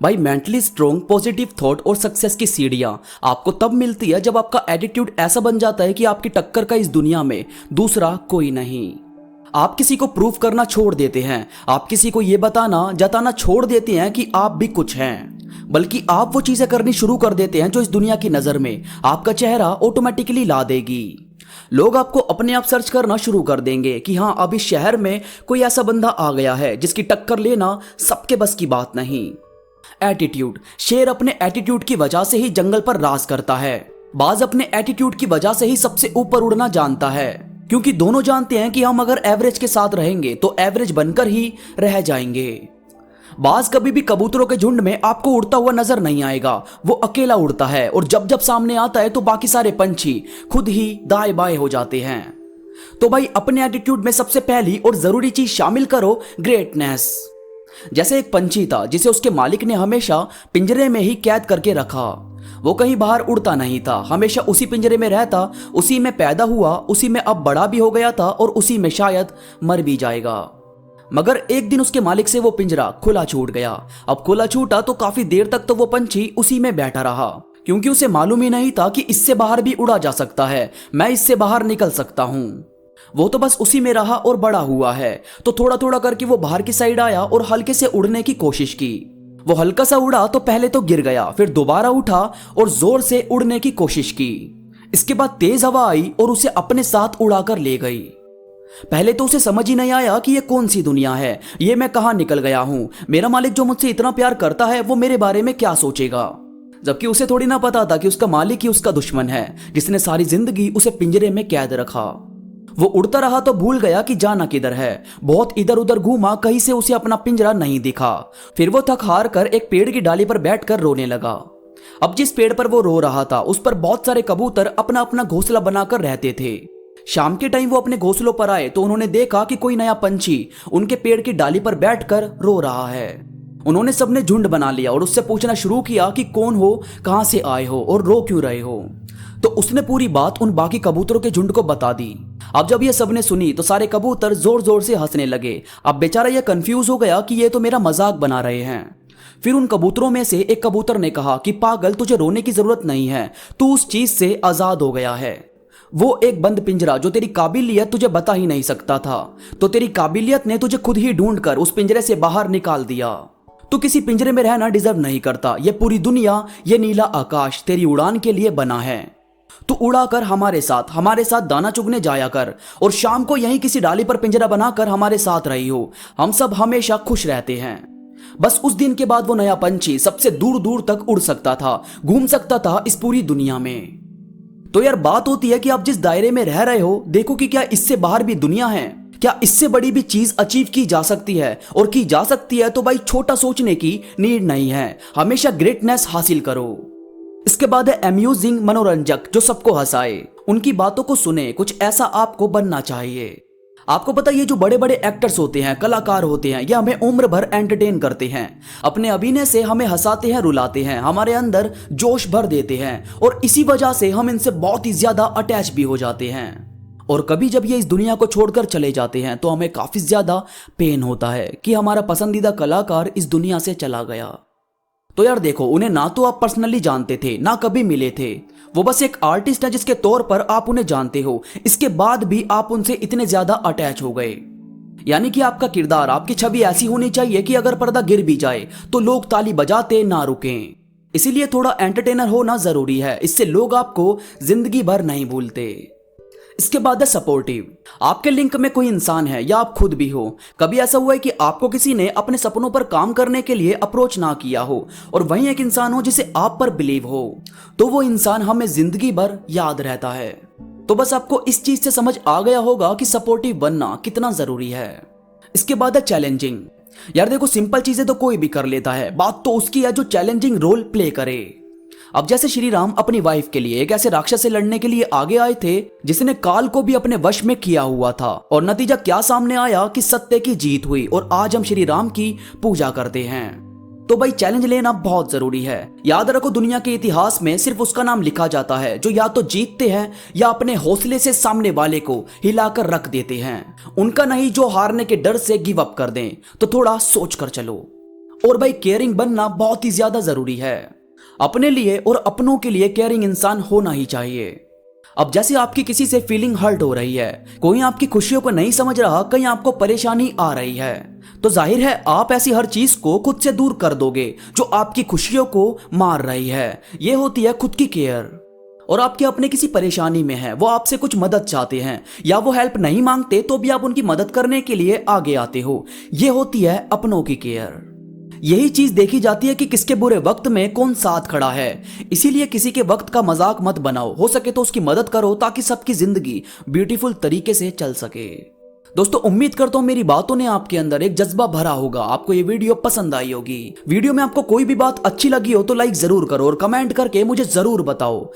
भाई mentally strong positive thought और success की सीढ़ियां आपको तब मिलती है जब आपका एटीट्यूड ऐसा बन जाता है कि आपकी टक्कर का इस दुनिया में दूसरा कोई नहीं। आप किसी को प्रूव करना छोड़ देते हैं, आप किसी को ये बताना जताना छोड़ देते हैं कि आप भी कुछ हैं, बल्कि आप वो चीजें करनी शुरू कर देते हैं जो इस दुनिया की नजर में आपका चेहरा ऑटोमेटिकली ला देगी। लोग आपको अपने आप सर्च करना शुरू कर देंगे कि हाँ, अब इस शहर में कोई ऐसा बंदा आ गया है जिसकी टक्कर लेना सबके बस की बात नहीं। एटीट्यूड, शेर अपने एटीट्यूड की वजह से ही जंगल पर राज करता है। बाज अपने एटीट्यूड की वजह से ही सबसे ऊपर उड़ना जानता है, क्योंकि दोनों जानते हैं कि हम अगर एवरेज के साथ रहेंगे तो एवरेज बनकर ही रह जाएंगे। बाज कभी भी कबूतरों के झुंड में आपको उड़ता हुआ नजर नहीं आएगा, वो अकेला उड़ता है और जब जब सामने आता है तो बाकी सारे पंछी खुद ही दाएं बाएं हो जाते हैं। तो भाई अपने एटीट्यूड में सबसे पहली और जरूरी चीज शामिल करो, ग्रेटनेस। जैसे एक पंछी था जिसे उसके मालिक ने हमेशा पिंजरे में ही कैद करके रखा। वो कहीं बाहर उड़ता नहीं था, हमेशा उसी पिंजरे में रहता, उसी में पैदा हुआ, उसी में अब बड़ा भी हो गया था और उसी में शायद मर भी जाएगा। मगर एक दिन उसके मालिक से वो पिंजरा खुला छूट गया। अब खुला छूटा तो काफी देर तक तो वो पंछी उसी में बैठा रहा, क्योंकि उसे मालूम ही नहीं था कि इससे बाहर भी उड़ा जा सकता है, मैं इससे बाहर निकल सकता हूँ। वो तो बस उसी में रहा और बड़ा हुआ है। तो थोड़ा थोड़ा करके वो बाहर की साइड आया और हल्के से उड़ने की कोशिश की। वो हल्का सा उड़ा तो पहले तो गिर गया, फिर दोबारा उठा और जोर से उड़ने की कोशिश की। इसके बाद तेज हवा आई और उसे अपने साथ उड़ाकर ले गई। पहले तो उसे समझ ही नहीं आया कि ये कौन सी दुनिया है, ये मैं कहां निकल गया हूं, मेरा मालिक जो मुझसे इतना प्यार करता है वो मेरे बारे में क्या सोचेगा। जबकि उसे थोड़ी ना पता था कि उसका मालिक ही उसका दुश्मन है, जिसने सारी जिंदगी उसे पिंजरे में कैद रखा। वो उड़ता रहा तो भूल गया कि जाना किधर है। बहुत इधर उधर घूमा, कहीं से उसे अपना पिंजरा नहीं दिखा। फिर वो थक हार कर एक पेड़ की डाली पर बैठकर रोने लगा। अब जिस पेड़ पर वो रो रहा था उस पर बहुत सारे कबूतर अपना अपना घोंसला बनाकर रहते थे। शाम के टाइम वो अपने घोंसलों पर आए तो उन्होंने देखा कि कोई नया पंछी उनके पेड़ की डाली पर बैठकर रो रहा है। उन्होंने सबने झुंड बना लिया और उससे पूछना शुरू किया कि कौन हो, कहां से आए हो और रो क्यों रहे हो। तो उसने पूरी बात उन बाकी कबूतरों के झुंड को बता दी। अब जब ये सबने सुनी तो सारे कबूतर जोर जोर से हंसने लगे। अब बेचारा ये कंफ्यूज हो गया कि ये तो मेरा मजाक बना रहे हैं। फिर उन कबूतरों में से एक कबूतर ने कहा कि पागल, तुझे रोने की जरूरत नहीं है, तू उस चीज से आजाद हो गया है। वो एक बंद पिंजरा जो तेरी काबिलियत तुझे बता ही नहीं सकता था, तो तेरी काबिलियत ने तुझे खुद ही ढूंढकर उस पिंजरे से बाहर निकाल दिया। तू किसी पिंजरे में रहना डिजर्व नहीं करता। ये पूरी दुनिया, ये नीला आकाश तेरी उड़ान के लिए बना है। तू उड़ाकर हमारे साथ दाना चुगने जाया कर और शाम को यहीं किसी डाली पर पिंजरा बनाकर हमारे साथ रही हो। हम सब हमेशा खुश रहते हैं। बस उस दिन के बाद वो नया पंछी सबसे दूर दूर तक उड़ सकता था, घूम सकता था इस पूरी दुनिया में। तो यार बात होती है कि आप जिस दायरे में रह रहे हो, देखो कि क्या इससे बाहर भी दुनिया है, क्या इससे बड़ी भी चीज अचीव की जा सकती है। और की जा सकती है तो भाई छोटा सोचने की नीड नहीं है, हमेशा ग्रेटनेस हासिल करो। इसके बाद है अम्यूजिंग, मनोरंजक, जो सबको हंसाए। उनकी बातों को सुने, कुछ ऐसा आपको बनना चाहिए। आपको पता है ये जो बड़े बड़े एक्टर्स होते हैं, कलाकार होते हैं, ये हमें उम्र भर एंटरटेन करते हैं। अपने अभिनय से हमें हंसाते हैं, रुलाते हैं, हमारे अंदर जोश भर देते हैं और इसी वजह से हम इनसे बहुत ही ज्यादा अटैच भी हो जाते हैं। और कभी जब ये इस दुनिया को छोड़कर चले जाते हैं तो हमें काफी ज्यादा पेन होता है कि हमारा पसंदीदा कलाकार इस दुनिया से चला गया। तो यार देखो, उन्हें ना तो आप पर्सनली जानते थे, ना कभी मिले थे। वो बस एक आर्टिस्ट है जिसके तौर पर आप उन्हें जानते हो। इसके बाद भी आप उनसे इतने ज्यादा अटैच हो गए। यानी कि आपका किरदार, आपकी छवि ऐसी होनी चाहिए कि अगर पर्दा गिर भी जाए तो लोग ताली बजाते ना रुकें। इसीलिए थोड़ा एंटरटेनर होना जरूरी है, इससे लोग आपको जिंदगी भर नहीं भूलते। इसके बाद है सपोर्टिव। आपके लिंक में कोई इंसान है या आप खुद भी हो। कभी ऐसा हुआ है कि आपको किसी ने अपने सपनों पर काम करने के लिए अप्रोच ना किया हो और वहीं एक इंसान हो जिसे आप पर बिलीव हो, तो वो इंसान हमें जिंदगी भर याद रहता है। तो बस आपको इस चीज से समझ आ गया होगा कि सपोर्टिव बनना कितना जरूरी है। इसके बाद है चैलेंजिंग। यार देखो, सिंपल चीजें तो कोई भी कर लेता है, बात तो उसकी है जो चैलेंजिंग रोल प्ले करे। अब जैसे श्री राम अपनी वाइफ के लिए एक ऐसे राक्षस से लड़ने के लिए आगे आए थे जिसने काल को भी अपने वश में किया हुआ था, और नतीजा क्या सामने आया कि सत्य की जीत हुई और आज हम श्री राम की पूजा करते हैं। तो भाई चैलेंज लेना बहुत जरूरी है। याद रखो, दुनिया के इतिहास में सिर्फ उसका नाम लिखा जाता है जो या तो जीतते हैं या अपने हौसले से सामने वाले को हिलाकर रख देते हैं, उनका नहीं जो हारने के डर से गिव अप कर दें। तो थोड़ा सोच कर चलो। और भाई केयरिंग बनना बहुत ही ज्यादा जरूरी है। अपने लिए और अपनों के लिए केयरिंग इंसान होना ही चाहिए। अब जैसे आपकी किसी से फीलिंग हर्ट हो रही है, कोई आपकी खुशियों को नहीं समझ रहा, कहीं आपको परेशानी आ रही है, तो जाहिर है आप ऐसी हर चीज को खुद से दूर कर दोगे जो आपकी खुशियों को मार रही है। ये होती है खुद की केयर। और आपके अपने किसी परेशानी में है, वो आपसे कुछ मदद चाहते हैं या वो हेल्प नहीं मांगते तो भी आप उनकी मदद करने के लिए आगे आते हो, ये होती है अपनों की केयर। यही चीज देखी जाती है कि किसके बुरे वक्त में कौन साथ खड़ा है। इसीलिए किसी के वक्त का मजाक मत बनाओ, हो सके तो उसकी मदद करो ताकि सबकी जिंदगी ब्यूटीफुल तरीके से चल सके। दोस्तों उम्मीद करता हूं मेरी बातों ने आपके अंदर एक जज्बा भरा होगा, आपको ये वीडियो पसंद आई होगी। वीडियो में आपको कोई भी बात अच्छी लगी हो तो लाइक जरूर करो और कमेंट करके मुझे जरूर बताओ।